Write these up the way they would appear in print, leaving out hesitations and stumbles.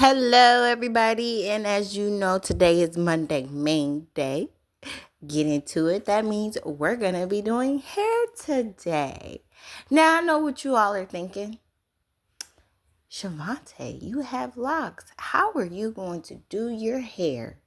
Hello, everybody. And as you know, today is Monday, main day. Get into it. That means we're going to be doing hair today. Now, I know what you all are thinking. Shavante, you have locks. How are you going to do your hair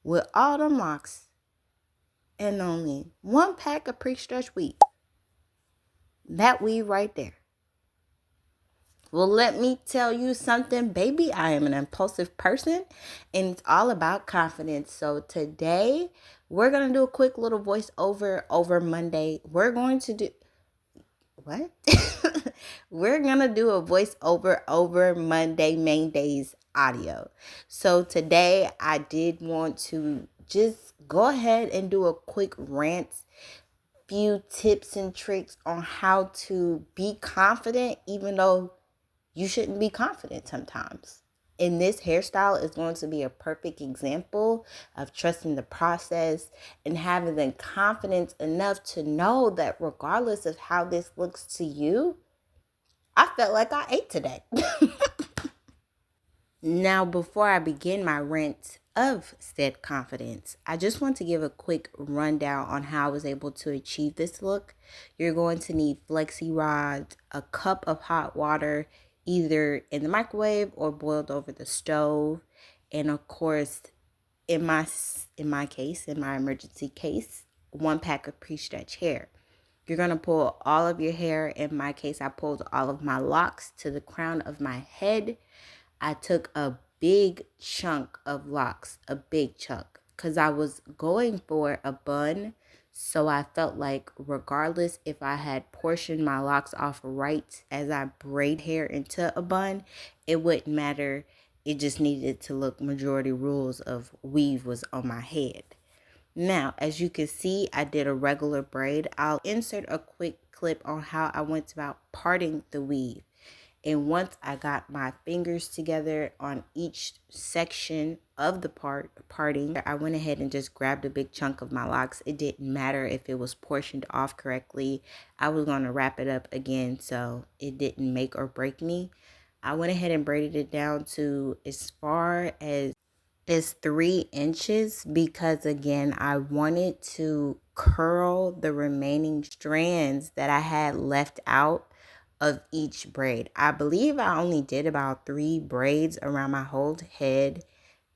with all the locks and only one pack of pre-stretch weave? That weave right there. Well, let me tell you something, baby. I am an impulsive person and it's all about confidence. So today we're going to do a quick little voiceover over Monday. We're going to do what? We're going to do a voiceover over Monday main days audio. So today I did want to just go ahead and do a quick rant, few tips and tricks on how to be confident even though you shouldn't be confident sometimes. And this hairstyle is going to be a perfect example of trusting the process and having the confidence enough to know that regardless of how this looks to you, I felt like I ate today. Now, before I begin my rant of said confidence, I just want to give a quick rundown on how I was able to achieve this look. You're going to need flexi rods, a cup of hot water, either in the microwave or boiled over the stove, and of course, in my case, in my emergency case, one pack of pre-stretch hair. You're going to pull all of your hair. In my case, I pulled all of my locks to the crown of my head. I took a big chunk of locks, a big chunk, because I was going for a bun. So I felt like regardless if I had portioned my locks off right as I braid hair into a bun, it wouldn't matter. It just needed to look majority rules of weave was on my head. Now, as you can see, I did a regular braid. I'll insert a quick clip on how I went about parting the weave. And once I got my fingers together on each section of the parting, I went ahead and just grabbed a big chunk of my locks. It didn't matter if it was portioned off correctly. I was going to wrap it up again, so it didn't make or break me. I went ahead and braided it down to as far as 3 inches because again, I wanted to curl the remaining strands that I had left out of each braid. I believe I only did about 3 braids around my whole head.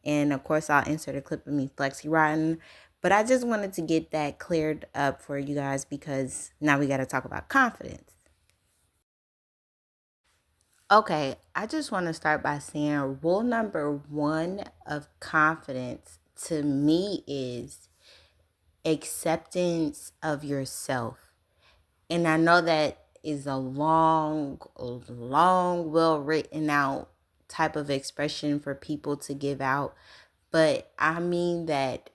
And of course, I'll insert a clip of me flexi rodding. But I just wanted to get that cleared up for you guys because now we got to talk about confidence. Okay, I just want to start by saying rule number 1 of confidence to me is acceptance of yourself. And I know that is a long, well written out type of expression for people to give out. But I mean that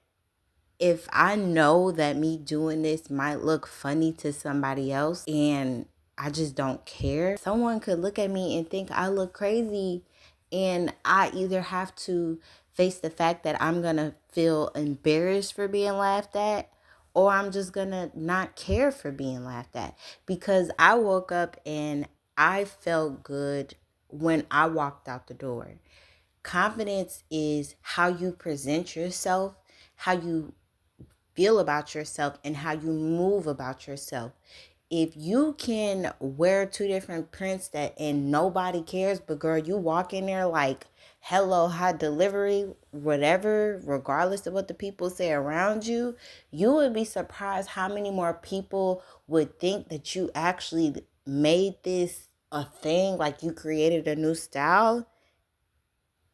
if I know that me doing this might look funny to somebody else and I just don't care, someone could look at me and think I look crazy. And I either have to face the fact that I'm going to feel embarrassed for being laughed at, or I'm just going to not care for being laughed at. Because I woke up and I felt good when I walked out the door. Confidence is how you present yourself, how you feel about yourself, and how you move about yourself. If you can wear 2 different prints that and nobody cares, but girl, you walk in there like hello, hot delivery, whatever, regardless of what the people say around you, you would be surprised how many more people would think that you actually made this a thing, like you created a new style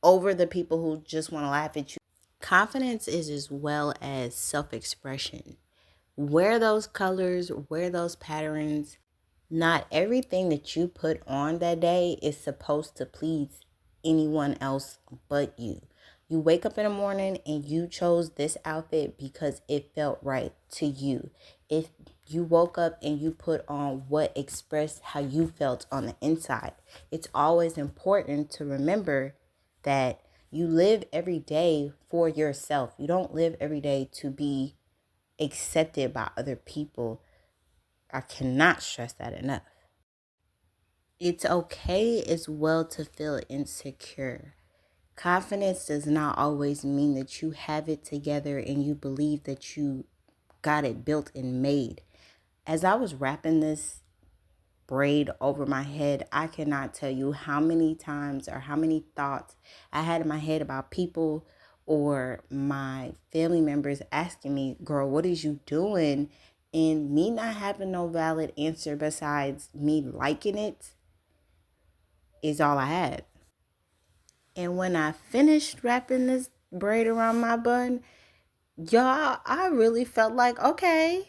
over the people who just want to laugh at you. Confidence is as well as self-expression. Wear those colors, wear those patterns. Not everything that you put on that day is supposed to please anyone else but you. You wake up in the morning and you chose this outfit because it felt right to you. If you woke up and you put on what expressed how you felt on the inside, it's always important to remember that you live every day for yourself. You don't live every day to be accepted by other people. I cannot stress that enough. It's okay as well to feel insecure. Confidence does not always mean that you have it together and you believe that you got it built and made. As I was wrapping this braid over my head, I cannot tell you how many times or how many thoughts I had in my head about people or my family members asking me, girl, what is you doing? And me not having no valid answer besides me liking it is all I had. And when I finished wrapping this braid around my bun, y'all, I really felt like, okay,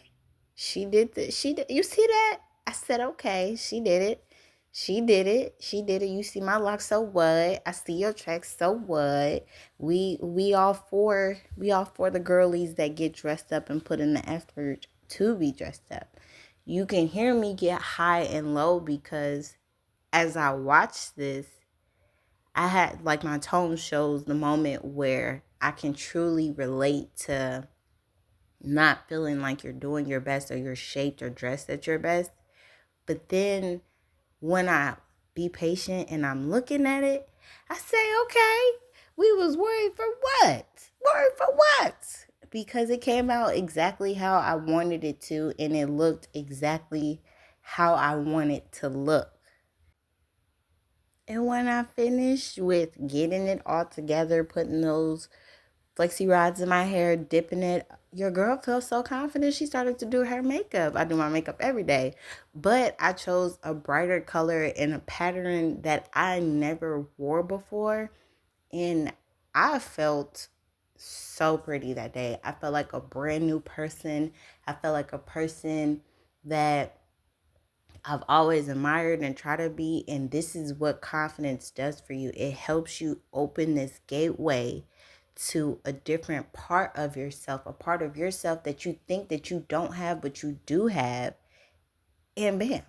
she did this. She did. You see that? I said, okay, she did it. She did it. She did it. You see my locks, so what? I see your tracks, so what? We all for the girlies that get dressed up and put in the effort to be dressed up. You can hear me get high and low because as I watch this, I had like my tone shows the moment where I can truly relate to not feeling like you're doing your best or you're shaped or dressed at your best. But then when I be patient and I'm looking at it, I say, okay, we was worried for what? Worried for what? Because it came out exactly how I wanted it to, and it looked exactly how I wanted to look. And when I finished with getting it all together, putting those flexi rods in my hair, dipping it, your girl felt so confident she started to do her makeup. I do my makeup every day, but I chose a brighter color and a pattern that I never wore before. And I felt so pretty that day. I felt like a brand new person. I felt like a person that I've always admired and try to be. And this is what confidence does for you. It helps you open this gateway to a different part of yourself, a part of yourself that you think that you don't have, but you do have. And bam,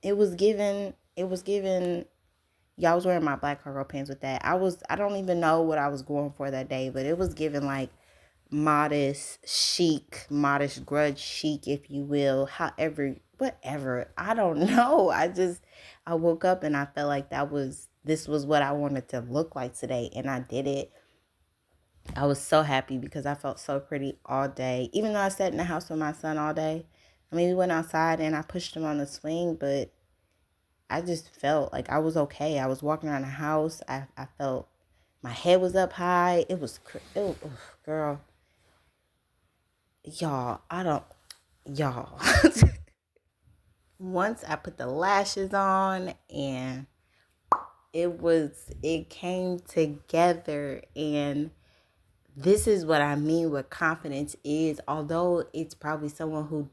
it was given. Y'all, I was wearing my black cargo pants with that. I don't even know what I was going for that day, but it was given like modest chic, modest grudge chic, if you will. However, whatever. I don't know. I woke up and I felt like this was what I wanted to look like today, and I did it. I was so happy because I felt so pretty all day. Even though I sat in the house with my son all day. I mean, we went outside and I pushed him on the swing, but I just felt like I was okay. I was walking around the house. I felt my head was up high. Girl, y'all, I don't, y'all. Once I put the lashes on and it came together, and this is what I mean what confidence is. Although it's probably someone who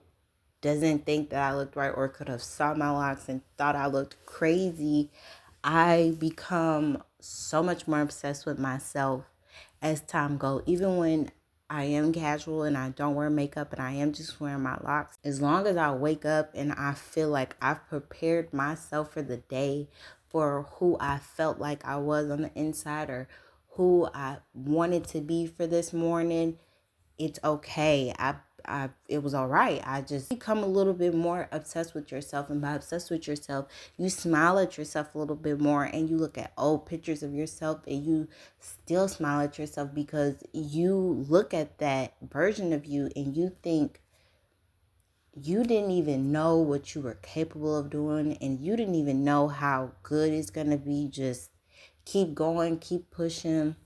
doesn't think that I looked right or could have saw my locks and thought I looked crazy, I become so much more obsessed with myself as time goes. Even when I am casual and I don't wear makeup and I am just wearing my locks, as long as I wake up and I feel like I've prepared myself for the day, for who I felt like I was on the inside or who I wanted to be for this morning, it's okay. It was all right. I just become a little bit more obsessed with yourself, and by obsessed with yourself, you smile at yourself a little bit more, and you look at old pictures of yourself and you still smile at yourself because you look at that version of you and you think you didn't even know what you were capable of doing, and you didn't even know how good it's going to be. Just keep going, keep pushing.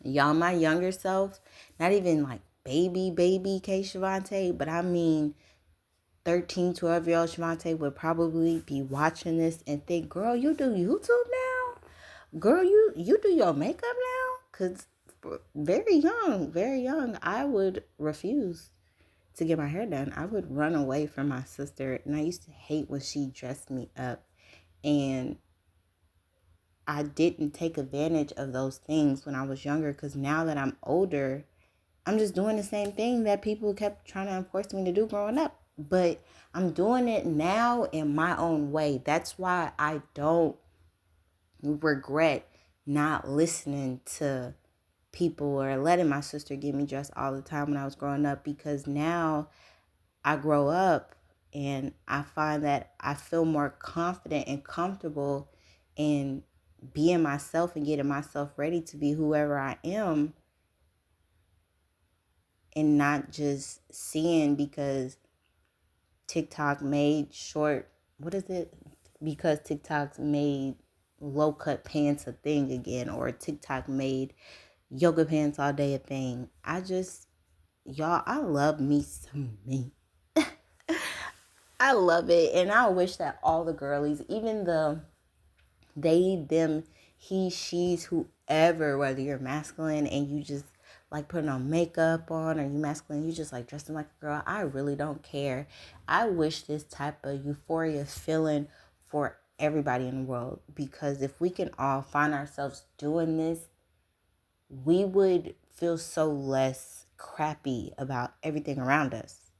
Y'all, my younger self, not even like baby K Shavante, but I mean 13, 12-year-old Shavante would probably be watching this and think, girl, you do YouTube now? Girl, you do your makeup now? Because very young, I would refuse to get my hair done. I would run away from my sister, and I used to hate when she dressed me up. And I didn't take advantage of those things when I was younger, because now that I'm older, I'm just doing the same thing that people kept trying to enforce me to do growing up. But I'm doing it now in my own way. That's why I don't regret not listening to people or letting my sister get me dressed all the time when I was growing up, because now I grow up And I find that I feel more confident and comfortable in being myself and getting myself ready to be whoever I am, and not just seeing because TikTok made short, what is it? Because TikTok made low cut pants a thing again, or TikTok made yoga pants all day a thing. Y'all, I love me some me. I love it. And I wish that all the girlies, even the they, them, he, she's, whoever, whether you're masculine and you just like putting on makeup on, or you masculine, you just like dressing like a girl, I really don't care. I wish this type of euphoria feeling for everybody in the world, because if we can all find ourselves doing this, we would feel so less crappy about everything around us.